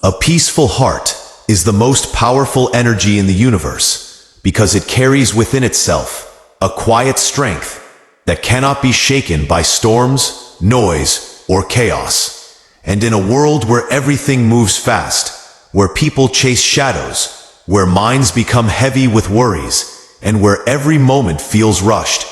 A peaceful heart is the most powerful energy in the universe because it carries within itself a quiet strength that cannot be shaken by storms, noise, or chaos. And in a world where everything moves fast, where people chase shadows, where minds become heavy with worries, and where every moment feels rushed,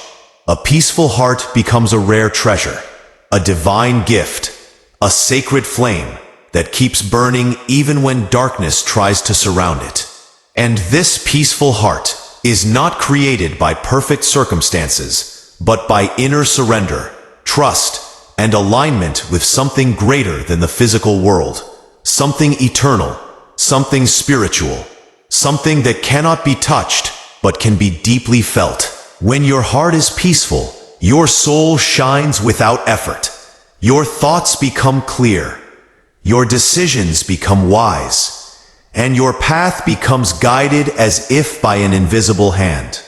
a peaceful heart becomes a rare treasure, a divine gift, a sacred flame that keeps burning even when darkness tries to surround it. And this peaceful heart is not created by perfect circumstances, but by inner surrender, trust, and alignment with something greater than the physical world, something eternal, something spiritual, something that cannot be touched, but can be deeply felt. When your heart is peaceful, your soul shines without effort. Your thoughts become clear. Your decisions become wise. And your path becomes guided as if by an invisible hand.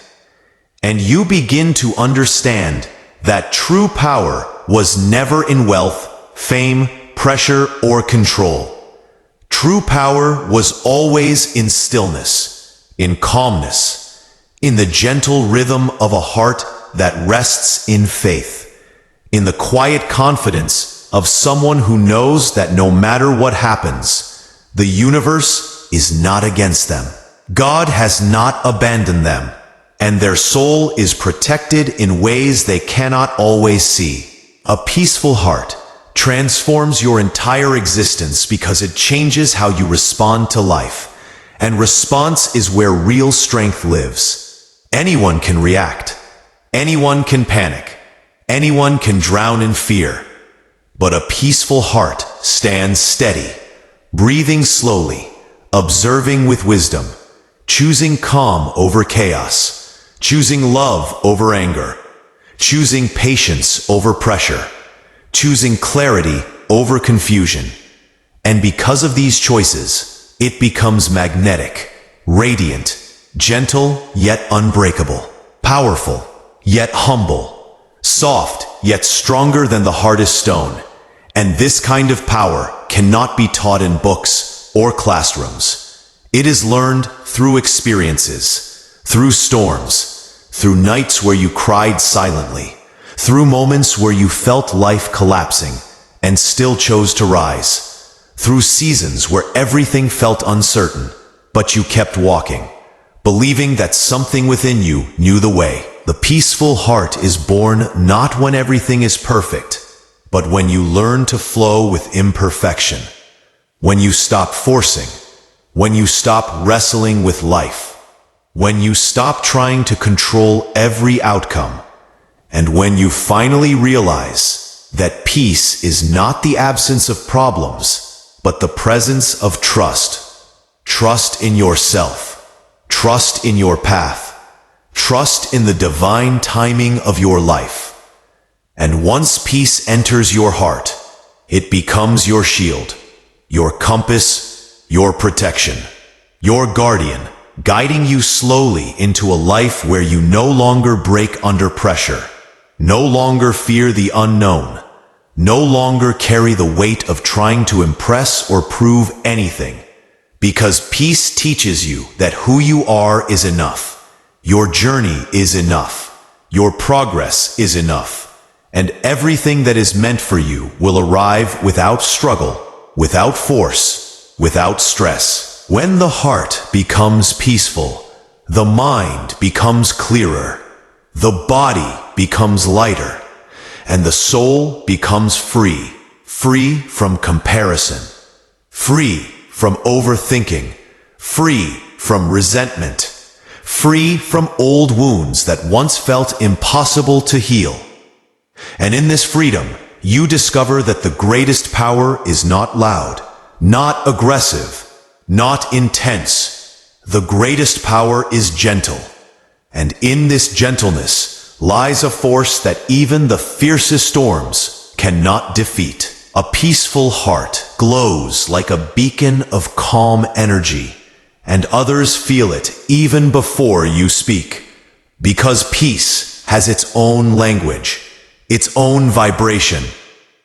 And you begin to understand that true power was never in wealth, fame, pressure, or control. True power was always in stillness, in calmness, in the gentle rhythm of a heart that rests in faith, in the quiet confidence of someone who knows that no matter what happens, the universe is not against them. God has not abandoned them, and their soul is protected in ways they cannot always see. A peaceful heart transforms your entire existence because it changes how you respond to life, and response is where real strength lives. Anyone can react. Anyone can panic. Anyone can drown in fear. But a peaceful heart stands steady, breathing slowly, observing with wisdom, choosing calm over chaos, choosing love over anger, choosing patience over pressure, choosing clarity over confusion. And because of these choices, it becomes magnetic, radiant, gentle yet unbreakable, powerful yet humble, soft yet stronger than the hardest stone. And this kind of power cannot be taught in books or classrooms. It is learned through experiences, through storms, through nights where you cried silently, through moments where you felt life collapsing and still chose to rise, through seasons where everything felt uncertain, but you kept walking, believing that something within you knew the way. The peaceful heart is born not when everything is perfect, but when you learn to flow with imperfection, when you stop forcing, when you stop wrestling with life, when you stop trying to control every outcome, and when you finally realize that peace is not the absence of problems, but the presence of trust. Trust in yourself, trust in your path, trust in the divine timing of your life. And once peace enters your heart, it becomes your shield, your compass, your protection, your guardian, guiding you slowly into a life where you no longer break under pressure, no longer fear the unknown, no longer carry the weight of trying to impress or prove anything. Because peace teaches you that who you are is enough, your journey is enough, your progress is enough. And everything that is meant for you will arrive without struggle, without force, without stress. When the heart becomes peaceful, the mind becomes clearer, the body becomes lighter, and the soul becomes free. Free from comparison, free from overthinking, free from resentment, free from old wounds that once felt impossible to heal. And in this freedom, you discover that the greatest power is not loud, not aggressive, not intense. The greatest power is gentle. And in this gentleness lies a force that even the fiercest storms cannot defeat. A peaceful heart glows like a beacon of calm energy, and others feel it even before you speak. Because peace has its own language, its own vibration,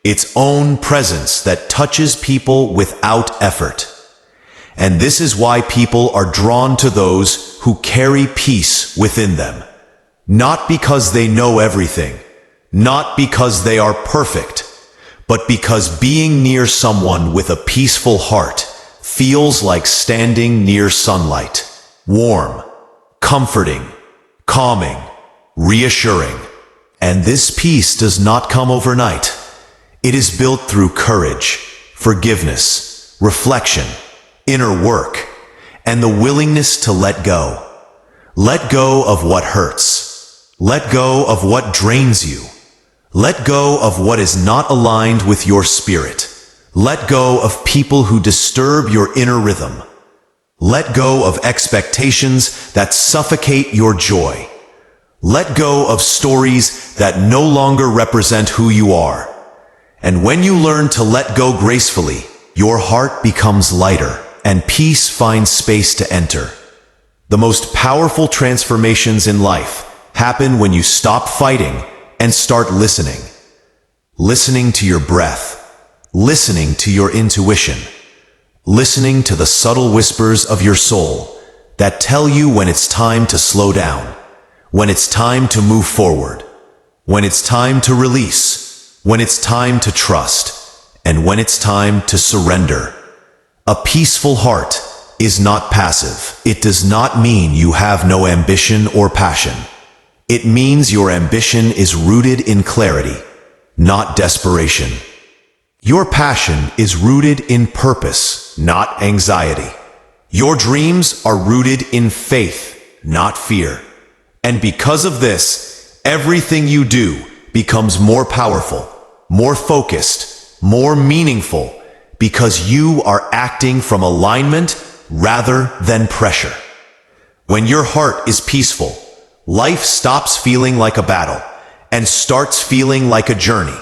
its own presence that touches people without effort. And this is why people are drawn to those who carry peace within them. Not because they know everything, not because they are perfect, but because being near someone with a peaceful heart feels like standing near sunlight. Warm, comforting, calming, reassuring. And this peace does not come overnight. It is built through courage, forgiveness, reflection, inner work, and the willingness to let go. Let go of what hurts. Let go of what drains you. Let go of what is not aligned with your spirit. Let go of people who disturb your inner rhythm. Let go of expectations that suffocate your joy. Let go of stories that no longer represent who you are. And when you learn to let go gracefully, your heart becomes lighter and peace finds space to enter. The most powerful transformations in life happen when you stop fighting and start listening. Listening to your breath. Listening to your intuition. Listening to the subtle whispers of your soul that tell you when it's time to slow down, when it's time to move forward, when it's time to release, when it's time to trust, and when it's time to surrender. A peaceful heart is not passive. It does not mean you have no ambition or passion. It means your ambition is rooted in clarity, not desperation. Your passion is rooted in purpose, not anxiety. Your dreams are rooted in faith, not fear. And because of this, everything you do becomes more powerful, more focused, more meaningful, because you are acting from alignment rather than pressure. When your heart is peaceful, life stops feeling like a battle and starts feeling like a journey.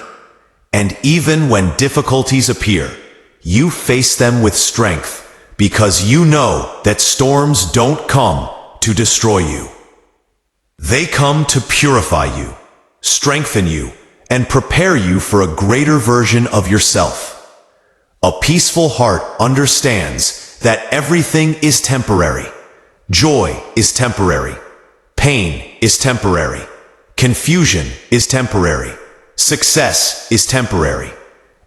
And even when difficulties appear, you face them with strength because you know that storms don't come to destroy you. They come to purify you, strengthen you, and prepare you for a greater version of yourself. A peaceful heart understands that everything is temporary. Joy is temporary. Pain is temporary. Confusion is temporary. Success is temporary.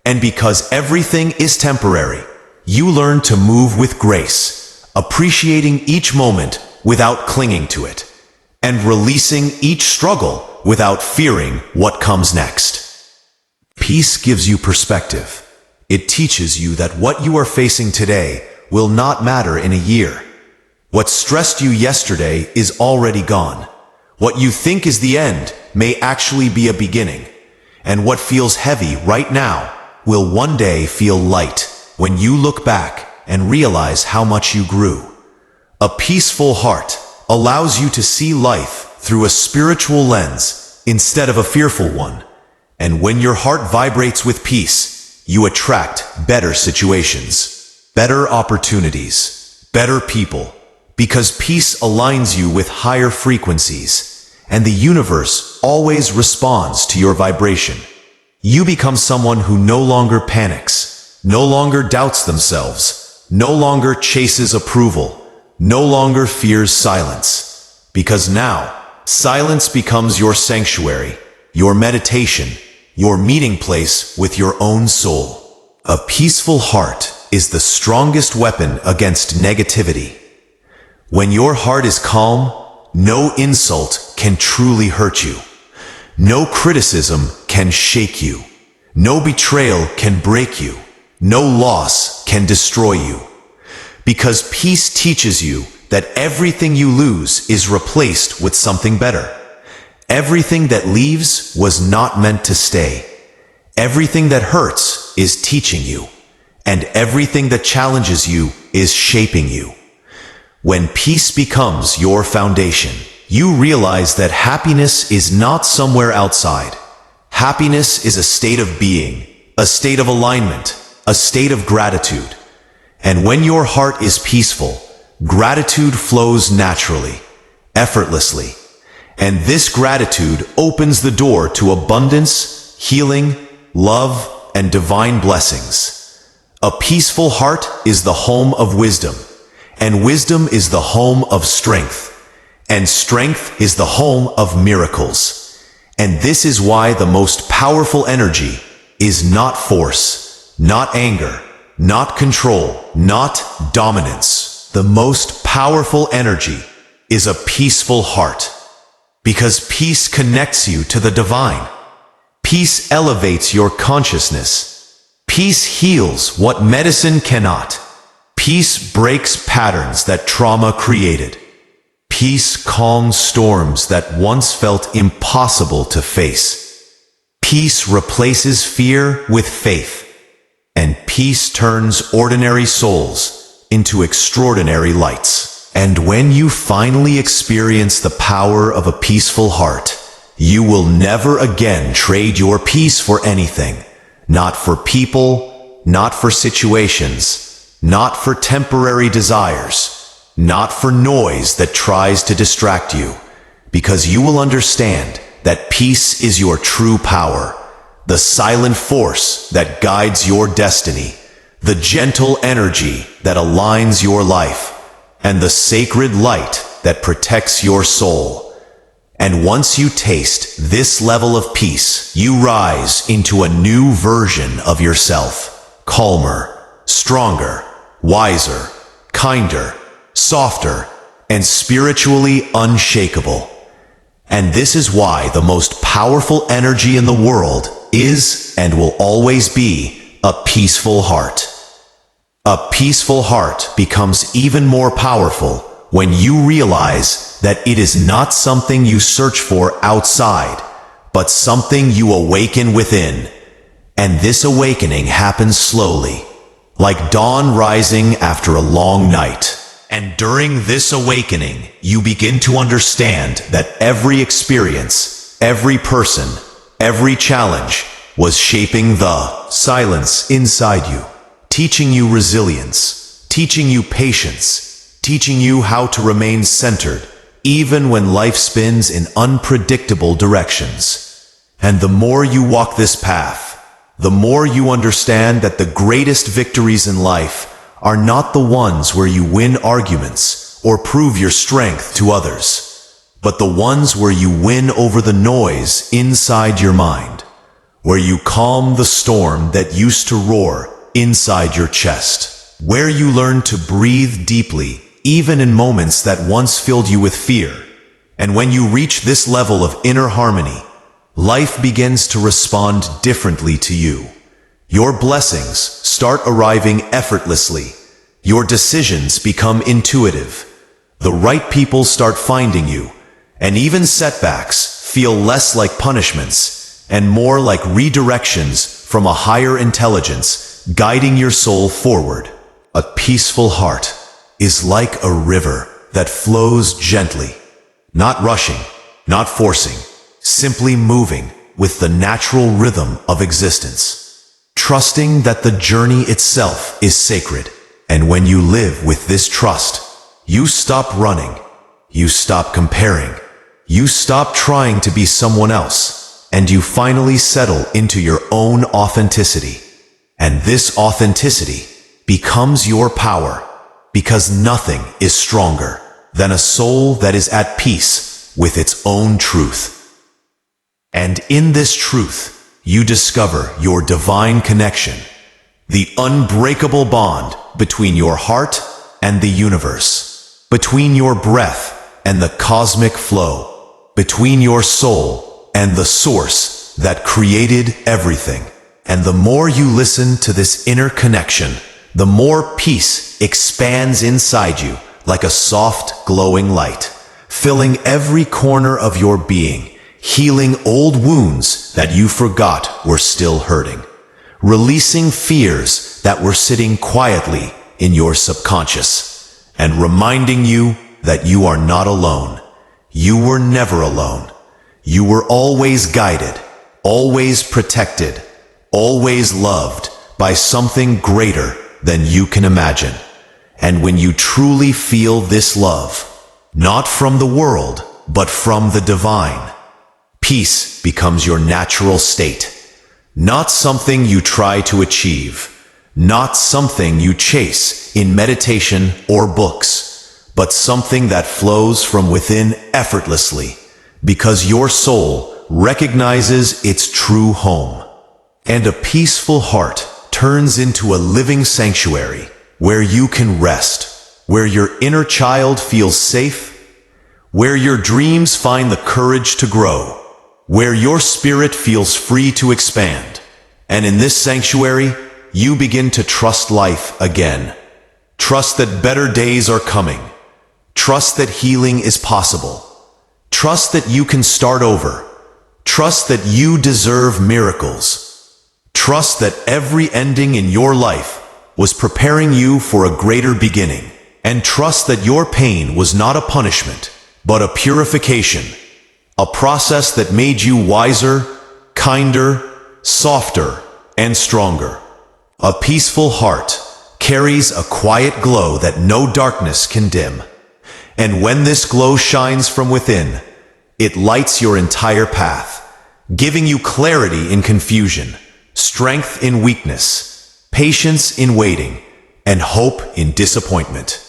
And because everything is temporary, you learn to move with grace, appreciating each moment without clinging to it, and releasing each struggle without fearing what comes next. Peace gives you perspective. It teaches you that what you are facing today will not matter in a year. What stressed you yesterday is already gone. What you think is the end may actually be a beginning. And what feels heavy right now will one day feel light when you look back and realize how much you grew. A peaceful heart allows you to see life through a spiritual lens instead of a fearful one. And when your heart vibrates with peace, you attract better situations, better opportunities, better people, because peace aligns you with higher frequencies, and the universe always responds to your vibration. You become someone who no longer panics, no longer doubts themselves, no longer chases approval, no longer fears silence, because now silence becomes your sanctuary, your meditation, your meeting place with your own soul. A peaceful heart is the strongest weapon against negativity. When your heart is calm, no insult can truly hurt you. No criticism can shake you. No betrayal can break you. No loss can destroy you. Because peace teaches you that everything you lose is replaced with something better. Everything that leaves was not meant to stay. Everything that hurts is teaching you. And everything that challenges you is shaping you. When peace becomes your foundation, you realize that happiness is not somewhere outside. Happiness is a state of being, a state of alignment, a state of gratitude. And when your heart is peaceful, gratitude flows naturally, effortlessly. And this gratitude opens the door to abundance, healing, love, and divine blessings. A peaceful heart is the home of wisdom, and wisdom is the home of strength, and strength is the home of miracles. And this is why the most powerful energy is not force, not anger, not control, not dominance. The most powerful energy is a peaceful heart, because peace connects you to the divine. Peace elevates your consciousness. Peace heals what medicine cannot. Peace breaks patterns that trauma created. Peace calms storms that once felt impossible to face. Peace replaces fear with faith. And peace turns ordinary souls into extraordinary lights. And when you finally experience the power of a peaceful heart, you will never again trade your peace for anything. Not for people, not for situations, not for temporary desires, not for noise that tries to distract you, because you will understand that peace is your true power, the silent force that guides your destiny, the gentle energy that aligns your life, and the sacred light that protects your soul. And once you taste this level of peace, you rise into a new version of yourself, calmer, stronger, wiser, kinder, softer, and spiritually unshakable. And this is why the most powerful energy in the world is and will always be a peaceful heart. A peaceful heart becomes even more powerful when you realize that it is not something you search for outside, but something you awaken within. And this awakening happens slowly, like dawn rising after a long night. And during this awakening, you begin to understand that every experience, every person, every challenge was shaping the silence inside you, teaching you resilience, teaching you patience, teaching you how to remain centered, even when life spins in unpredictable directions. And the more you walk this path, the more you understand that the greatest victories in life are not the ones where you win arguments or prove your strength to others, but the ones where you win over the noise inside your mind, where you calm the storm that used to roar inside your chest, where you learn to breathe deeply even in moments that once filled you with fear. And when you reach this level of inner harmony, life begins to respond differently to you. Your blessings start arriving effortlessly. Your decisions become intuitive. The right people start finding you, and even setbacks feel less like punishments and more like redirections from a higher intelligence guiding your soul forward. A peaceful heart is like a river that flows gently, not rushing, not forcing, simply moving with the natural rhythm of existence, trusting that the journey itself is sacred. And when you live with this trust, you stop running, you stop comparing, you stop trying to be someone else, and you finally settle into your own authenticity. And this authenticity becomes your power, because nothing is stronger than a soul that is at peace with its own truth. And in this truth, you discover your divine connection, the unbreakable bond between your heart and the universe, between your breath and the cosmic flow, between your soul and the source that created everything. And the more you listen to this inner connection, the more peace expands inside you like a soft, glowing light, filling every corner of your being, healing old wounds that you forgot were still hurting, releasing fears that were sitting quietly in your subconscious, and reminding you that you are not alone. You were never alone. You were always guided, always protected, always loved by something greater than you can imagine. And when you truly feel this love, not from the world, but from the divine, Peace becomes your natural state, not something you try to achieve, not something you chase in meditation or books, but something that flows from within effortlessly, because your soul recognizes its true home. And a peaceful heart turns into a living sanctuary where you can rest, where your inner child feels safe, where your dreams find the courage to grow, where your spirit feels free to expand. And in this sanctuary, you begin to trust life again. Trust that better days are coming. Trust that healing is possible. Trust that you can start over. Trust that you deserve miracles. Trust that every ending in your life was preparing you for a greater beginning. And trust that your pain was not a punishment, but a purification, a process that made you wiser, kinder, softer, and stronger. A peaceful heart carries a quiet glow that no darkness can dim. And when this glow shines from within, it lights your entire path, giving you clarity in confusion, strength in weakness, patience in waiting, and hope in disappointment.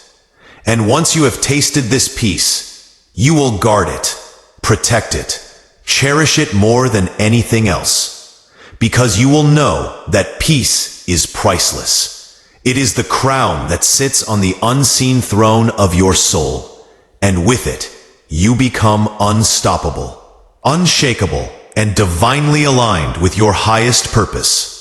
And once you have tasted this peace, you will guard it, protect it, cherish it more than anything else, because you will know that peace is priceless. It is the crown that sits on the unseen throne of your soul, and with it, you become unstoppable, unshakable, and divinely aligned with your highest purpose.